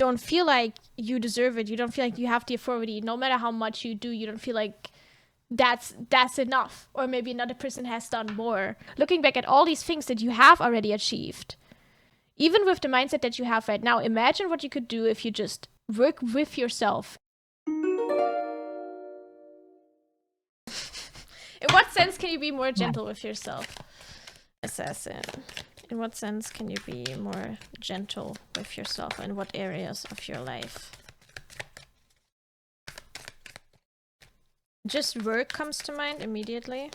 don't feel like you deserve it. You don't feel like you have the authority. No matter how much you do, you don't feel like that's enough. Or maybe another person has done more. Looking back at all these things that you have already achieved, even with the mindset that you have right now, imagine what you could do if you just work with yourself. In what sense can you be more gentle with yourself? Assassin. In what sense can you be more gentle with yourself? In what areas of your life? Just work comes to mind immediately.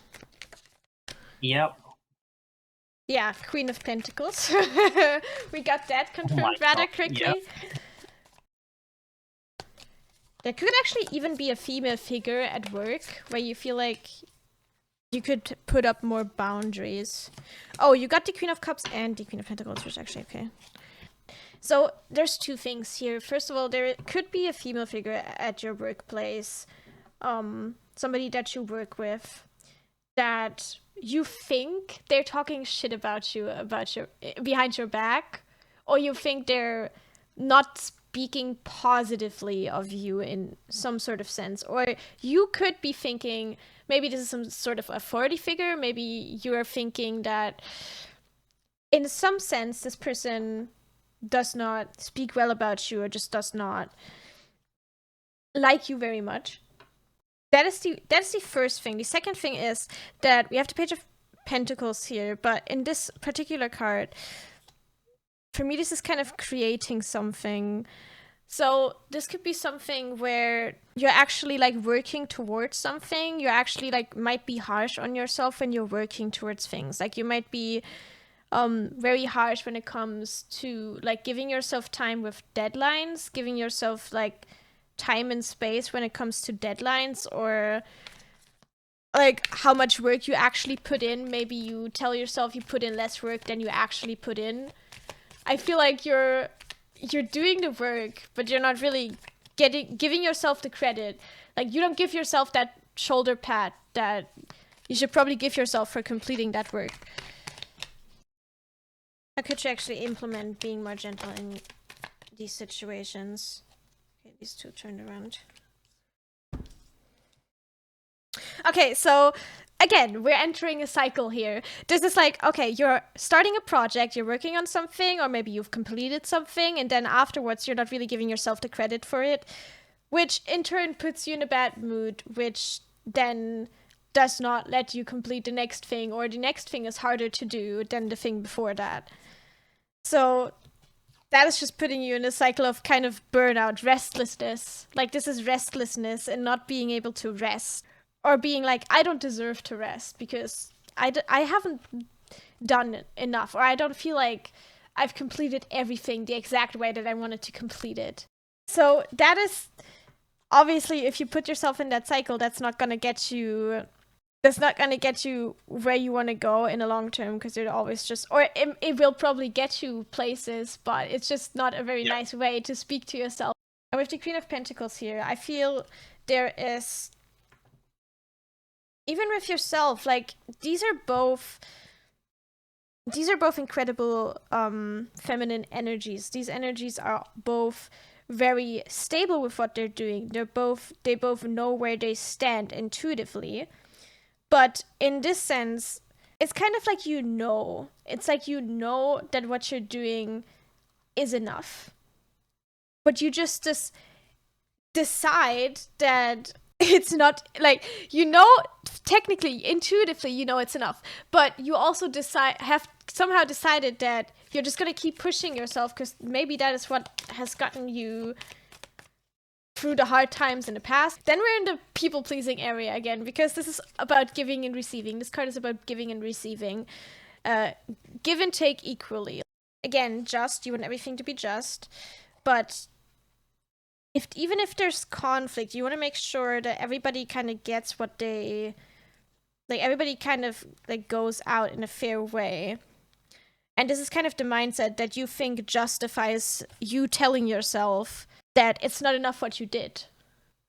Yep. Yeah, Queen of Pentacles. We got that confirmed rather quickly. Yep. There could actually even be a female figure at work where you feel like you could put up more boundaries. Oh, you got the Queen of Cups and the Queen of Pentacles, which is actually okay. So there's two things here. First of all, there could be a female figure at your workplace, somebody that you work with, that you think they're talking shit about you behind your back, or you think they're not speaking positively of you in some sort of sense. Or you could be thinking, maybe this is some sort of authority figure. Maybe you are thinking that in some sense this person does not speak well about you, or just does not like you very much. That is the first thing. The second thing is that we have the Page of Pentacles here, but in this particular card, for me, this is kind of creating something. So this could be something where you're actually like working towards something. You actually like might be harsh on yourself when you're working towards things. Like you might be very harsh when it comes to like giving yourself time with deadlines, giving yourself like time and space when it comes to deadlines, or like how much work you actually put in. Maybe you tell yourself you put in less work than you actually put in. I feel like you're doing the work, but you're not really giving yourself the credit. Like you don't give yourself that shoulder pat that you should probably give yourself for completing that work. How could you actually implement being more gentle in these situations? Okay, these two turned around. Okay, so again, we're entering a cycle here. This is like, okay, you're starting a project, you're working on something, or maybe you've completed something, and then afterwards you're not really giving yourself the credit for it, which in turn puts you in a bad mood, which then does not let you complete the next thing, or the next thing is harder to do than the thing before that. So that is just putting you in a cycle of kind of burnout, restlessness. Like this is restlessness and not being able to rest. Or being like, I don't deserve to rest because I haven't done enough. Or I don't feel like I've completed everything the exact way that I wanted to complete it. So that is, obviously, if you put yourself in that cycle, that's not going to get you where you want to go in the long term, because you're always just, or it will probably get you places, but it's just not a very nice way to speak to yourself. And with the Queen of Pentacles here, I feel there is, even with yourself, like these are both incredible feminine energies. These energies are both very stable with what they're doing. They both know where they stand intuitively. But in this sense, it's kind of like it's like that what you're doing is enough. But you just decide that it's not, like, technically, intuitively, it's enough. But you also have somehow decided that you're just going to keep pushing yourself, because maybe that is what has gotten you through the hard times in the past. Then we're in the people-pleasing area again, because this is about giving and receiving. This card is about giving and receiving. Give and take equally. Again, you want everything to be just, but even if there's conflict, you want to make sure that everybody kind of gets what everybody kind of like goes out in a fair way. And this is kind of the mindset that you think justifies you telling yourself that it's not enough what you did.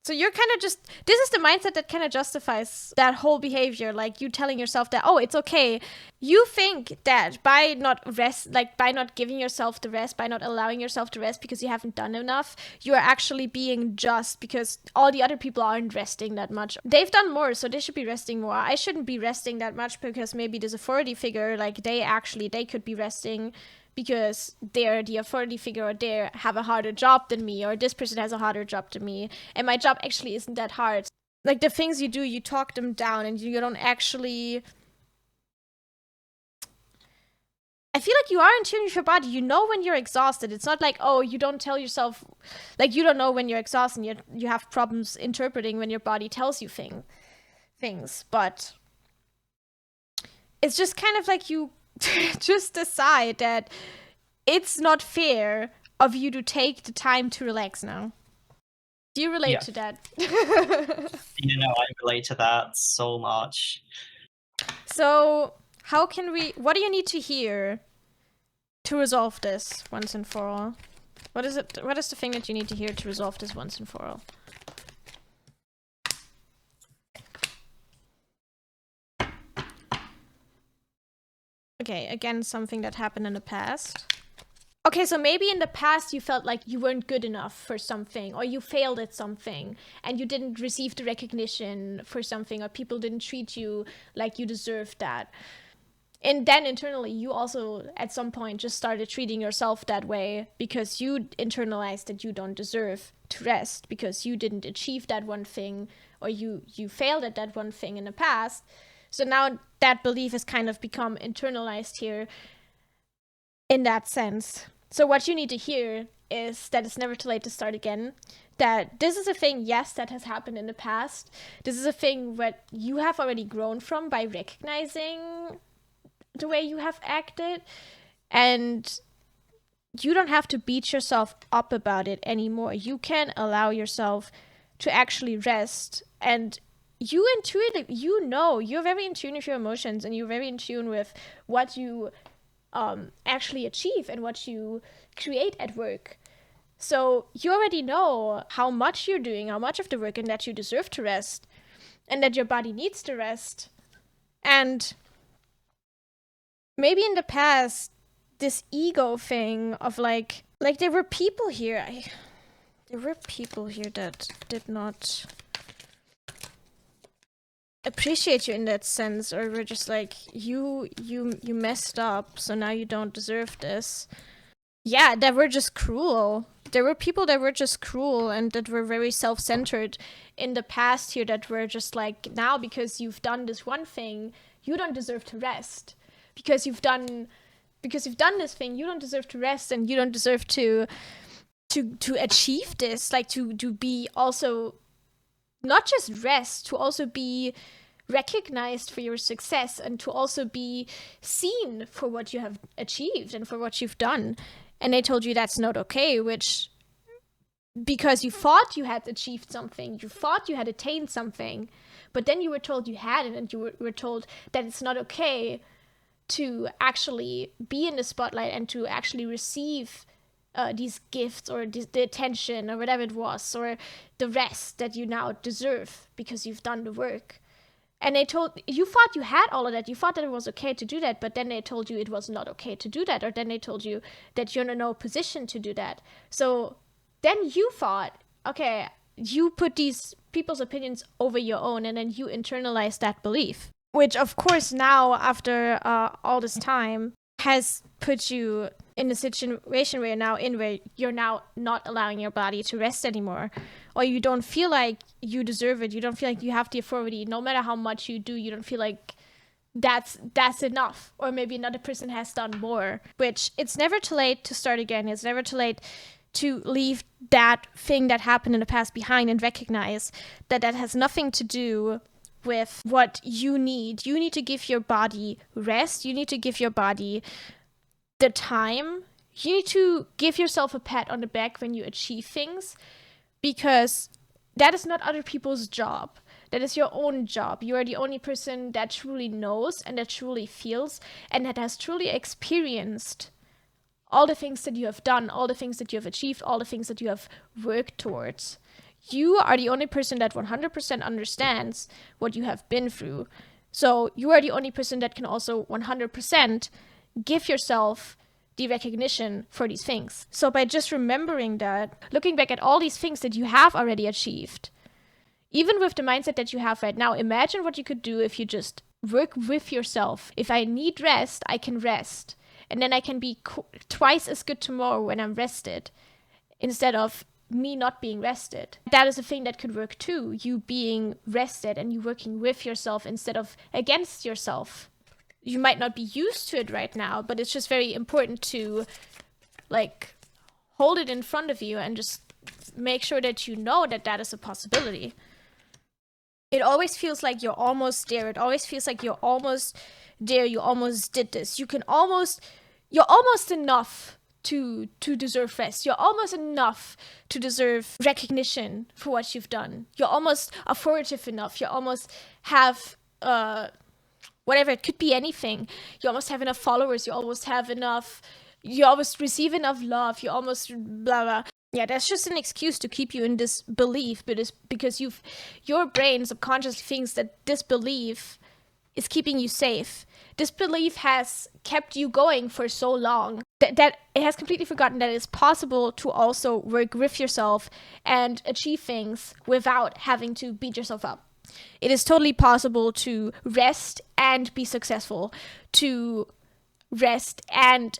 So you're kind of just, this is the mindset that kind of justifies that whole behavior. Like you telling yourself that, oh, it's okay. You think that by not giving yourself the rest, by not allowing yourself to rest because you haven't done enough, you are actually being just because all the other people aren't resting that much. They've done more, so they should be resting more. I shouldn't be resting that much because maybe there's authority figure, like they could be resting because they're the authority figure, or they have a harder job than me, or this person has a harder job than me, and my job actually isn't that hard. Like the things you do, you talk them down, and you don't actually... I feel like you are in tune with your body. You know when you're exhausted. It's not like, oh, you don't tell yourself... Like, you don't know when you're exhausted, and you have problems interpreting when your body tells you things. But it's just kind of like you just decide that it's not fair of you to take the time to relax now. Do you relate to that? I relate to that so much. So what do you need to hear to resolve this once and for all? What is the thing that you need to hear to resolve this once and for all? Okay, again, something that happened in the past. Okay, so maybe in the past you felt like you weren't good enough for something, or you failed at something, and you didn't receive the recognition for something, or people didn't treat you like you deserved that. And then internally, you also, at some point, just started treating yourself that way because you internalized that you don't deserve to rest because you didn't achieve that one thing, or you failed at that one thing in the past. So now that belief has kind of become internalized here in that sense. So what you need to hear is that it's never too late to start again. That this is a thing, yes, that has happened in the past. This is a thing that you have already grown from by recognizing the way you have acted. And you don't have to beat yourself up about it anymore. You can allow yourself to actually rest. And you intuitively, you're very in tune with your emotions, and you're very in tune with what you actually achieve and what you create at work. So you already know how much you're doing, how much of the work, and that you deserve to rest, and that your body needs to rest. And maybe in the past, this ego thing of like there were people here that did not appreciate you in that sense, or were just like, you messed up, so now you don't deserve this. Yeah, that were just cruel. There were people that were just cruel and that were very self-centered in the past here, that were just like, now because you've done this one thing, you don't deserve to rest. Because you've done this thing, you don't deserve to rest, and you don't deserve to achieve this, like to be also not just rest, to also be recognized for your success, and to also be seen for what you have achieved and for what you've done. And they told you that's not okay, which, because you thought you had achieved something, you thought you had attained something, but then you were told you hadn't, and you were told that it's not okay to actually be in the spotlight and to actually receive these gifts, or the attention, or whatever it was, or the rest that you now deserve because you've done the work. And you thought you had all of that. You thought that it was okay to do that, but then they told you it was not okay to do that, or then they told you that you're in no position to do that. So then you thought, okay, you put these people's opinions over your own, and then you internalize that belief, which of course now, after all this time, has put you in a situation where you're now not allowing your body to rest anymore, or you don't feel like you deserve it. You don't feel like you have the authority. No matter how much you do, you don't feel like that's enough, or maybe another person has done more. Which, it's never too late to start again. It's never too late to leave that thing that happened in the past behind, and recognize that has nothing to do with what you need. You need to give your body rest. You need to give your body the time. You need to give yourself a pat on the back when you achieve things, because that is not other people's job. That is your own job. You are the only person that truly knows, and that truly feels, and that has truly experienced all the things that you have done, all the things that you have achieved, all the things that you have worked towards. You are the only person that 100% understands what you have been through. So you are the only person that can also 100% give yourself the recognition for these things. So by just remembering that, looking back at all these things that you have already achieved, even with the mindset that you have right now, imagine what you could do if you just work with yourself. If I need rest, I can rest. And then I can be twice as good tomorrow when I'm rested, instead of me not being rested. That is a thing that could work too. You being rested and you working with yourself instead of against yourself. You might not be used to it right now, but it's just very important to like hold it in front of you and just make sure that you know that that is a possibility. It always feels like you're almost there. It always feels like you're almost there. You almost did this. You're almost enough to deserve rest. You're almost enough to deserve recognition for what you've done. You're almost authoritative enough. You almost have whatever, it could be anything. You almost have enough followers. You almost receive enough love. You almost blah blah. Yeah, that's just an excuse to keep you in this belief, but it's because your brain subconsciously thinks that this belief is keeping you safe. This belief has kept you going for so long that it has completely forgotten that it's possible to also work with yourself and achieve things without having to beat yourself up. It is totally possible to rest and be successful, to rest and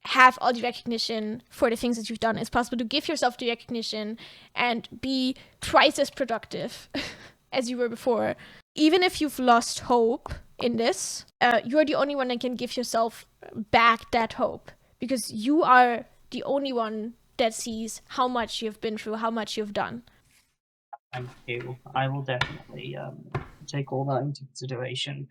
have all the recognition for the things that you've done. It's possible to give yourself the recognition and be twice as productive as you were before. Even if you've lost hope in this, you're the only one that can give yourself back that hope, because you are the only one that sees how much you've been through, how much you've done. Thank you. I will definitely take all that into consideration.